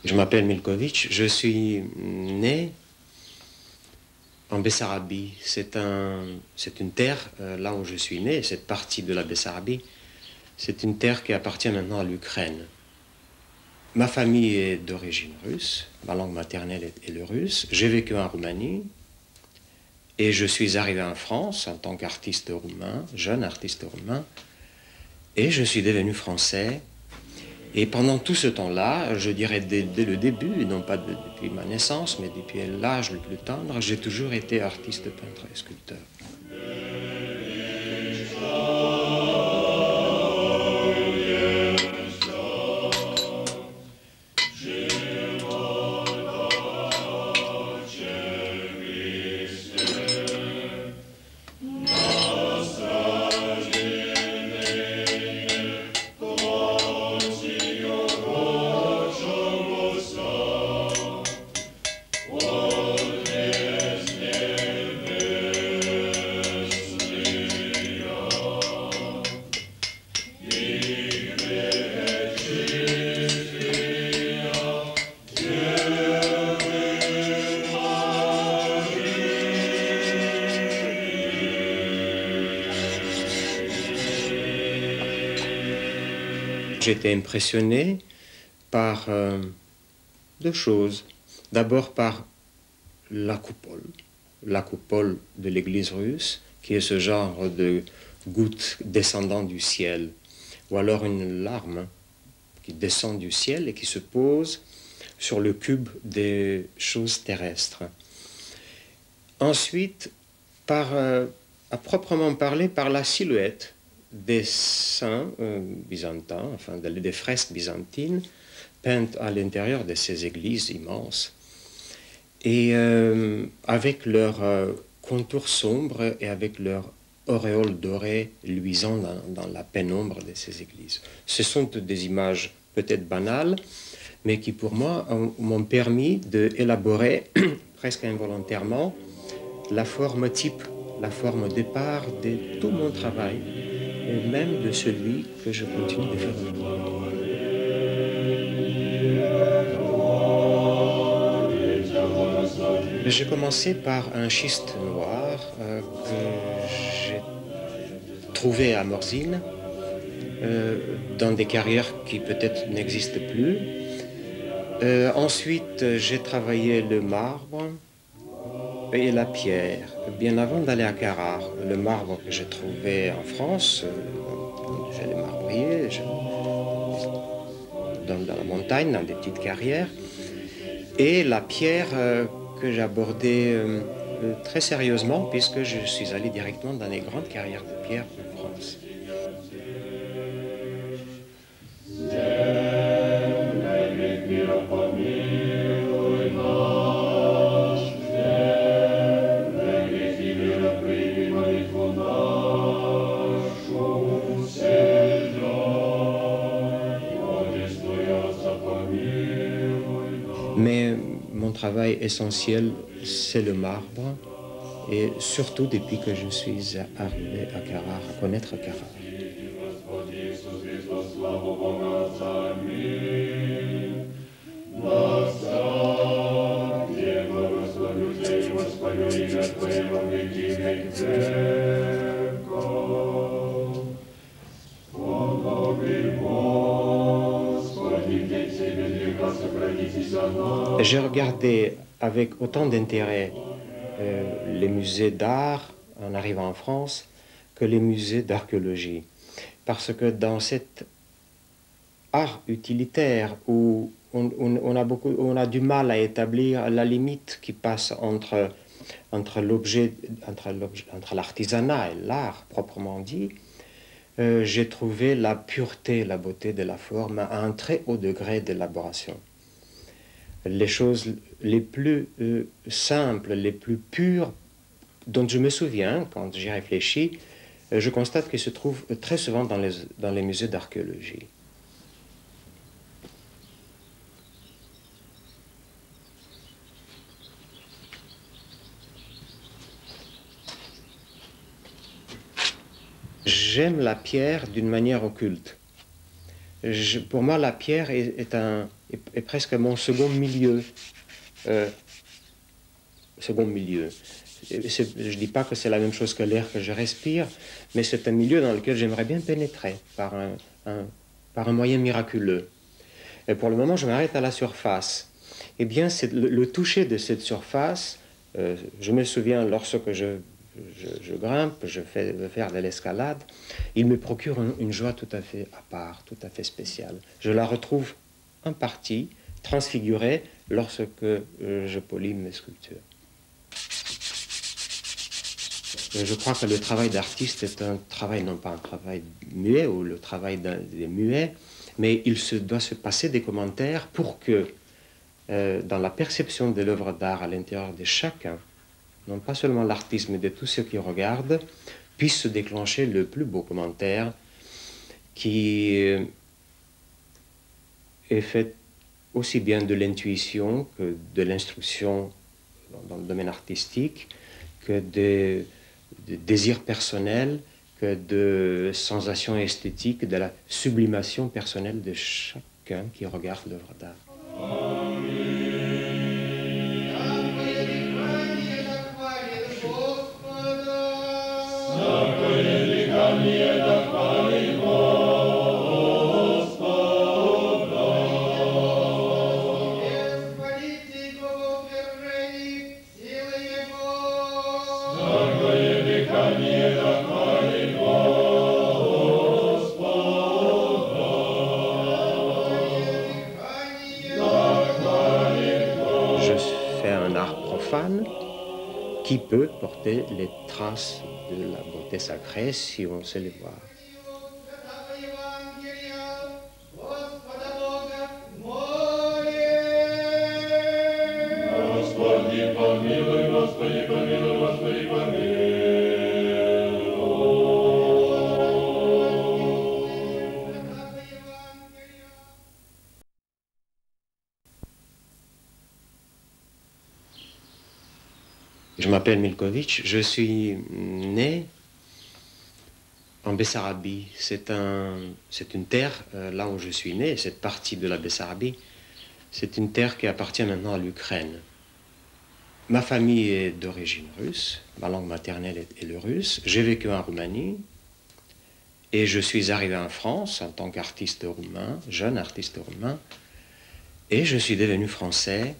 Je m'appelle Milkovic, je suis né en Bessarabie. C'est une terre, là où je suis né, cette partie de la Bessarabie, c'est une terre qui appartient maintenant à l'Ukraine. Ma famille est d'origine russe, ma langue maternelle est le russe. J'ai vécu en Roumanie et je suis arrivé en France en tant qu'artiste roumain, jeune artiste roumain, et je suis devenu français. Et pendant tout ce temps-là, je dirais dès le début, et non pas depuis ma naissance, mais depuis l'âge le plus tendre, j'ai toujours été artiste, peintre et sculpteur. J'ai été impressionné par deux choses. D'abord par la coupole de l'église russe, qui est ce genre de goutte descendant du ciel, ou alors une larme qui descend du ciel et qui se pose sur le cube des choses terrestres. Ensuite, à proprement parler, par la silhouette des saints byzantins, enfin des fresques byzantines, peintes à l'intérieur de ces églises immenses, et avec leur contour sombre et avec leur auréole dorée luisant dans la pénombre de ces églises. Ce sont des images peut-être banales, mais qui pour moi m'ont permis d'élaborer presque involontairement la forme type, la forme départ de tout mon travail, et même de celui que je continue de faire aujourd'hui. J'ai commencé par un schiste noir que j'ai trouvé à Morzine, dans des carrières qui peut-être n'existent plus. Ensuite, j'ai travaillé le marbre et la pierre. Bien avant d'aller à Carrare, le marbre que j'ai trouvé en France, j'ai les marbriers, dans la montagne, dans des petites carrières, et la pierre que j'ai abordée très sérieusement, puisque je suis allé directement dans les grandes carrières de pierre en France. Mais mon travail essentiel, c'est le marbre, et surtout depuis que je suis arrivé à Carrare, à connaître Carrare. J'ai regardé avec autant d'intérêt les musées d'art en arrivant en France que les musées d'archéologie. Parce que dans cet art utilitaire où on a du mal à établir la limite qui passe entre l'artisanat et l'art proprement dit, j'ai trouvé la pureté, la beauté de la forme à un très haut degré d'élaboration. Les choses les plus simples, les plus pures, dont je me souviens quand j'y réfléchis, je constate qu'elles se trouvent très souvent dans les musées d'archéologie. J'aime la pierre d'une manière occulte. Pour moi, la pierre est est presque mon second milieu. Second milieu. Je ne dis pas que c'est la même chose que l'air que je respire, mais c'est un milieu dans lequel j'aimerais bien pénétrer par un moyen miraculeux. Et pour le moment, je m'arrête à la surface. Eh bien, c'est le toucher de cette surface, je me souviens lorsque je grimpe, je veux faire de l'escalade, il me procure une joie tout à fait à part, tout à fait spéciale. Je la retrouve en partie transfigurée lorsque je polis mes sculptures. Je crois que le travail d'artiste est un travail, non pas un travail muet ou le travail des muets, mais doit se passer des commentaires pour que, dans la perception de l'œuvre d'art à l'intérieur de chacun, non pas seulement l'artiste, mais de tous ceux qui regardent, puisse se déclencher le plus beau commentaire qui est fait aussi bien de l'intuition que de l'instruction dans le domaine artistique, que des désirs personnels, que de sensations esthétiques, de la sublimation personnelle de chacun qui regarde l'œuvre d'art. Qui peut porter les traces de la beauté sacrée si on sait les voir. Je m'appelle Milković, je suis né en Bessarabie. C'est une terre, là où je suis né, cette partie de la Bessarabie, c'est une terre qui appartient maintenant à l'Ukraine. Ma famille est d'origine russe, ma langue maternelle est le russe. J'ai vécu en Roumanie et je suis arrivé en France en tant qu'artiste roumain, jeune artiste roumain, et je suis devenu français.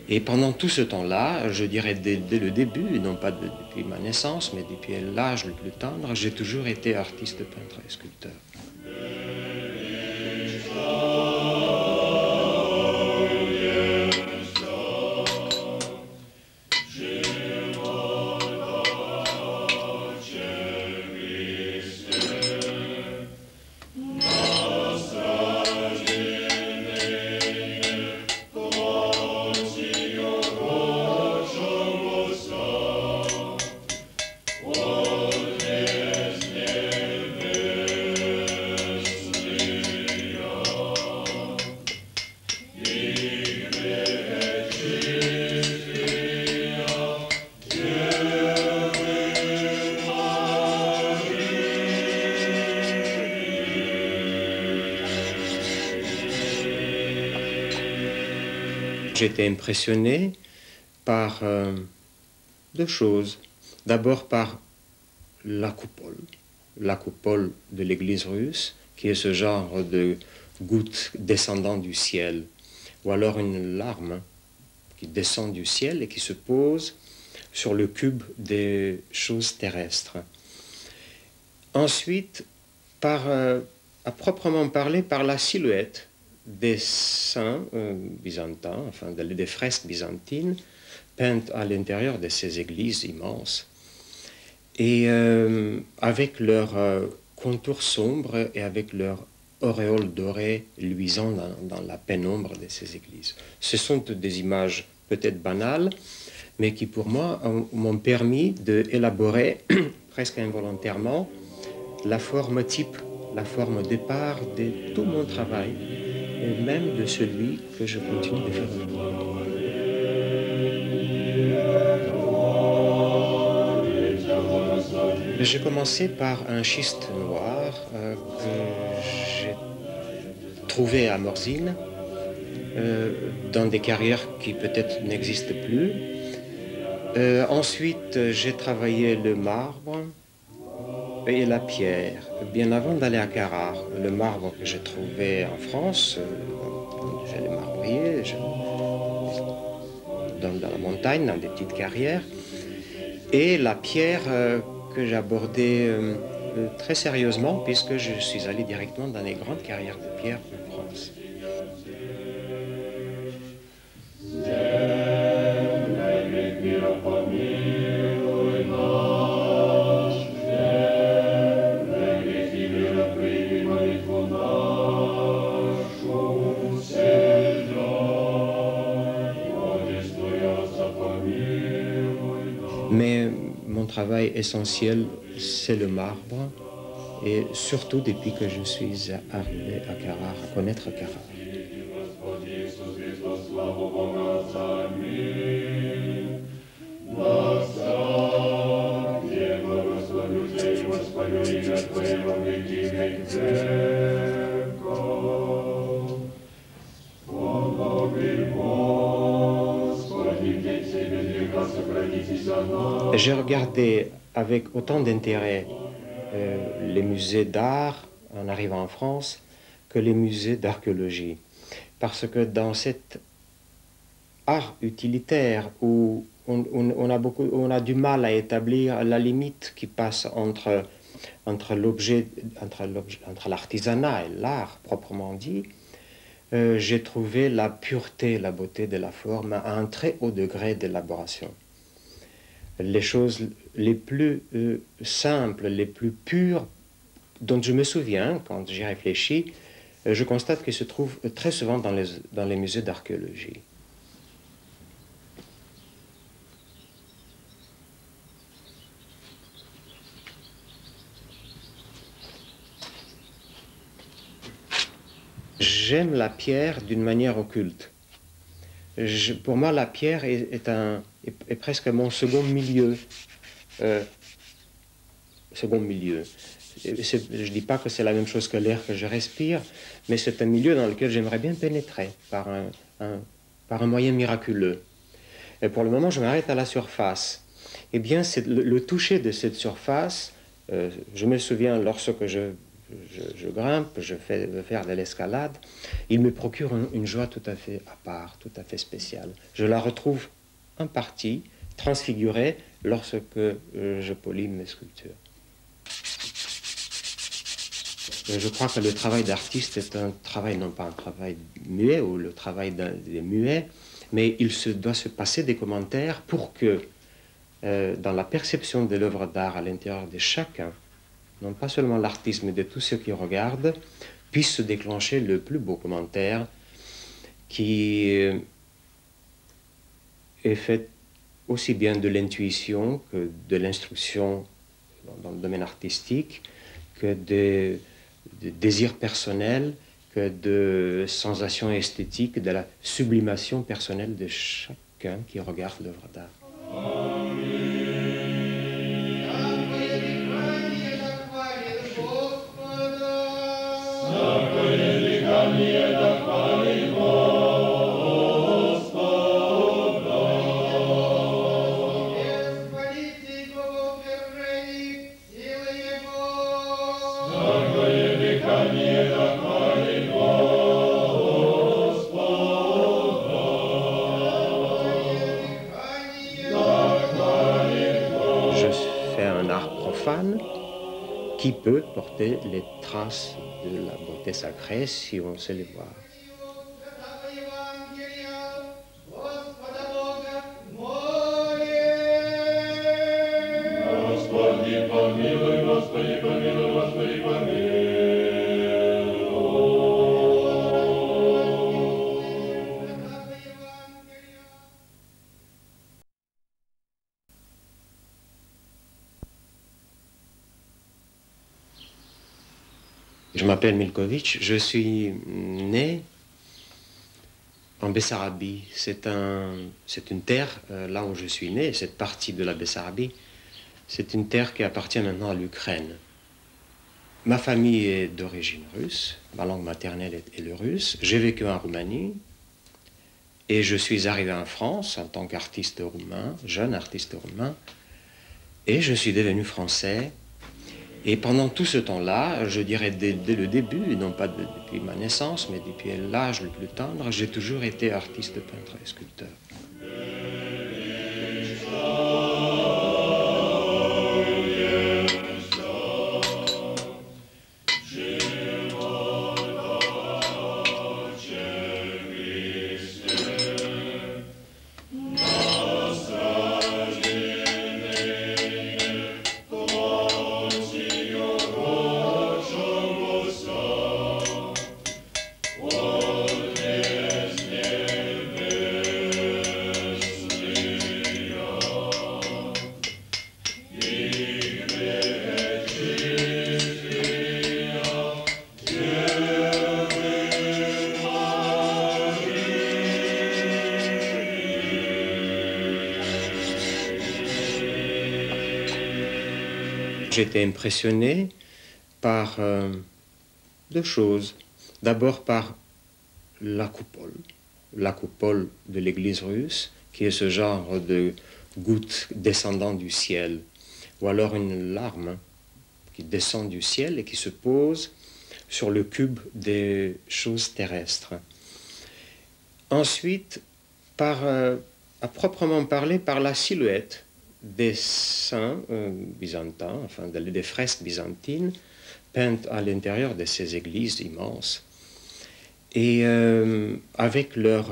Et pendant tout ce temps-là, je dirais dès le début, non pas depuis ma naissance, mais depuis l'âge le plus tendre, j'ai toujours été artiste, peintre et sculpteur. J'ai été impressionné par deux choses. D'abord par la coupole de l'église russe, qui est ce genre de goutte descendant du ciel, ou alors une larme qui descend du ciel et qui se pose sur le cube des choses terrestres. Ensuite, à proprement parler, par la silhouette des saints byzantins, enfin des fresques byzantines, peintes à l'intérieur de ces églises immenses, et avec leurs contours sombres et avec leur auréole dorée luisant dans la pénombre de ces églises. Ce sont des images peut-être banales, mais qui pour moi m'ont permis d'élaborer presque involontairement la forme type, la forme départ de tout mon travail, et même de celui que je continue de faire aujourd'hui. J'ai commencé par un schiste noir que j'ai trouvé à Morzine dans des carrières qui peut-être n'existent plus. Ensuite, j'ai travaillé le marbre et la pierre, bien avant d'aller à Carrare. Le marbre que j'ai trouvé en France, chez les marbriers, dans la montagne, dans des petites carrières, et la pierre que j'ai abordée très sérieusement, puisque je suis allé directement dans les grandes carrières de pierre en France. Mais mon travail essentiel, c'est le marbre, et surtout depuis que je suis arrivé à Carrare, à connaître Carrare. J'ai regardé avec autant d'intérêt les musées d'art en arrivant en France que les musées d'archéologie. Parce que dans cet art utilitaire où on a du mal à établir la limite qui passe entre l'artisanat et l'art proprement dit, j'ai trouvé la pureté, la beauté de la forme à un très haut degré d'élaboration. Les choses les plus simples, les plus pures, dont je me souviens quand j'y réfléchis, je constate qu'elles se trouvent très souvent dans les musées d'archéologie. J'aime la pierre d'une manière occulte. Pour moi, la pierre est presque mon second milieu. Second milieu. Je ne dis pas que c'est la même chose que l'air que je respire, mais c'est un milieu dans lequel j'aimerais bien pénétrer par un moyen miraculeux. Et pour le moment, je m'arrête à la surface. Eh bien, c'est le toucher de cette surface. Je me souviens, lorsque je grimpe, je veux faire de l'escalade, il me procure une joie tout à fait à part, tout à fait spéciale. Je la retrouve en partie transfigurée lorsque je polis mes sculptures. Je crois que le travail d'artiste est un travail, non pas un travail muet ou le travail des muets, mais doit se passer des commentaires pour que, dans la perception de l'œuvre d'art à l'intérieur de chacun, non pas seulement l'artiste, mais de tous ceux qui regardent, puisse se déclencher le plus beau commentaire qui est fait aussi bien de l'intuition que de l'instruction dans le domaine artistique, que de désirs personnels, que de sensations esthétiques, de la sublimation personnelle de chacun qui regarde l'œuvre d'art. Qui peut porter les traces de la beauté sacrée si on sait les voir. Je m'appelle Milković, je suis né en Bessarabie. C'est une terre, là où je suis né, cette partie de la Bessarabie, c'est une terre qui appartient maintenant à l'Ukraine. Ma famille est d'origine russe, ma langue maternelle est le russe. J'ai vécu en Roumanie, Et je suis arrivé en France en tant qu'artiste roumain, jeune artiste roumain, et je suis devenu français. Et pendant tout ce temps-là, je dirais dès le début, non pas depuis ma naissance, mais depuis l'âge le plus tendre, j'ai toujours été artiste, peintre et sculpteur. J'ai été impressionné par deux choses. D'abord par la coupole de l'église russe, qui est ce genre de goutte descendant du ciel, ou alors une larme qui descend du ciel et qui se pose sur le cube des choses terrestres. Ensuite, à proprement parler, par la silhouette des saints byzantins, enfin des fresques byzantines, peintes à l'intérieur de ces églises immenses, et avec leur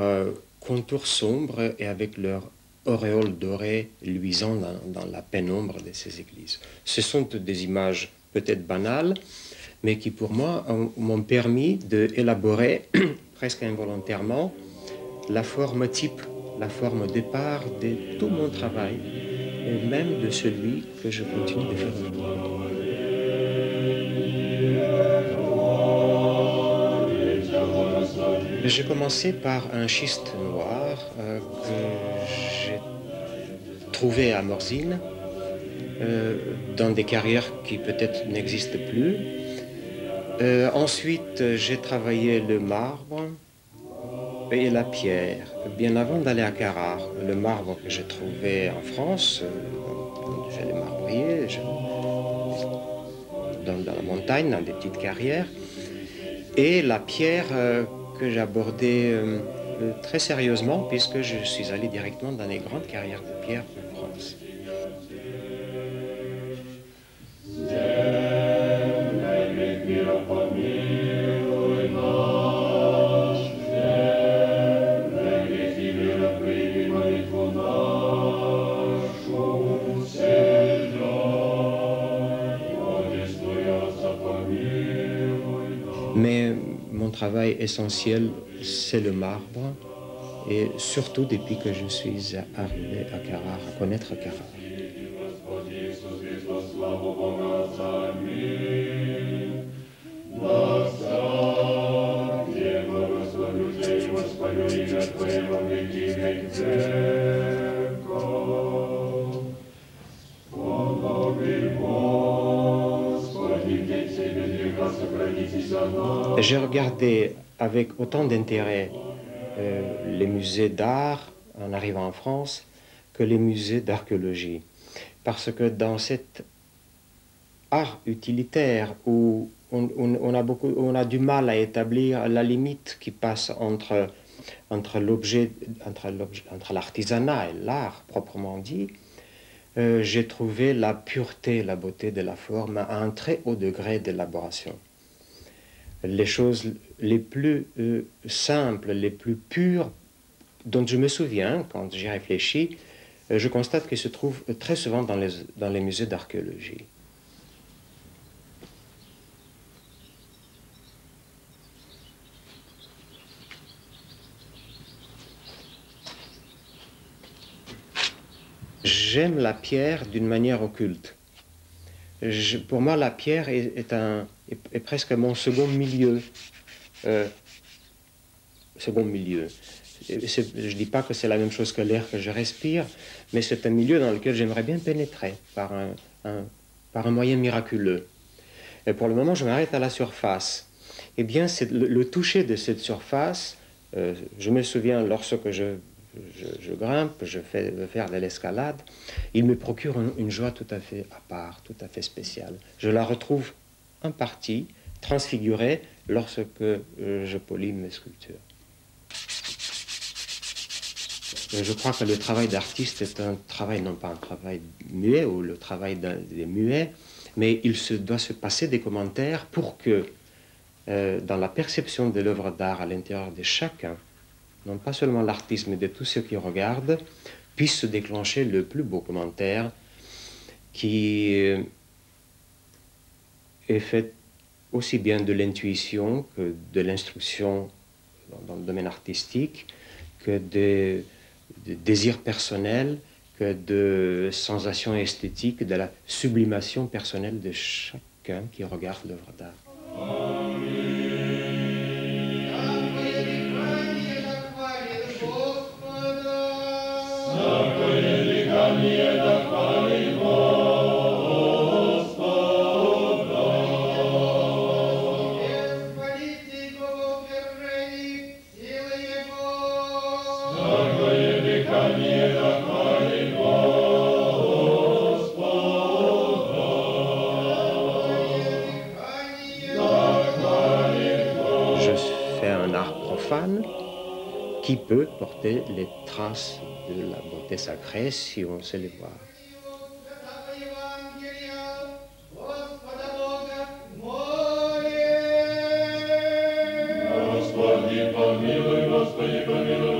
contour sombre et avec leur auréole dorée luisant dans la pénombre de ces églises. Ce sont des images peut-être banales, mais qui pour moi m'ont permis d'élaborer presque involontairement la forme type, la forme départ de tout mon travail, et même de celui que je continue de faire aujourd'hui. J'ai commencé par un schiste noir que j'ai trouvé à Morzine, dans des carrières qui peut-être n'existent plus. Ensuite, j'ai travaillé le marbre et la pierre. Bien avant d'aller à Carrare, le marbre que j'ai trouvé en France, j'ai les marbriers, dans la montagne, dans des petites carrières, et la pierre que j'ai abordée très sérieusement, puisque je suis allé directement dans les grandes carrières de pierre en France. Mais mon travail essentiel, c'est le marbre, et surtout depuis que je suis arrivé à Carrare, à connaître Carrare. J'ai regardé avec autant d'intérêt les musées d'art en arrivant en France que les musées d'archéologie. Parce que dans cet art utilitaire où on a du mal à établir la limite qui passe entre l'artisanat et l'art proprement dit, j'ai trouvé la pureté, la beauté de la forme à un très haut degré d'élaboration. Les choses les plus simples, les plus pures, dont je me souviens quand j'y réfléchis, je constate qu'elles se trouvent très souvent dans les musées d'archéologie. J'aime la pierre d'une manière occulte. Pour moi, la pierre est presque mon second milieu. Second milieu. Je ne dis pas que c'est la même chose que l'air que je respire, mais c'est un milieu dans lequel j'aimerais bien pénétrer par un moyen miraculeux. Et pour le moment, je m'arrête à la surface. Eh bien, le toucher de cette surface Je me souviens, lorsque je grimpe, je veux faire de l'escalade, il me procure une joie tout à fait à part, tout à fait spéciale. Je la retrouve en partie transfigurée lorsque je polis mes sculptures. Je crois que le travail d'artiste est un travail, non pas un travail muet ou le travail des muets, mais doit se passer des commentaires pour que, dans la perception de l'œuvre d'art à l'intérieur de chacun, non pas seulement l'artiste, mais de tous ceux qui regardent, puisse se déclencher le plus beau commentaire qui est fait aussi bien de l'intuition que de l'instruction dans le domaine artistique, que des désirs personnels, que de sensations esthétiques, de la sublimation personnelle de chacun qui regarde l'œuvre d'art. Qui peut porter les traces de la beauté sacrée si on sait les voir. Господи, помилуй, Господи, помилуй.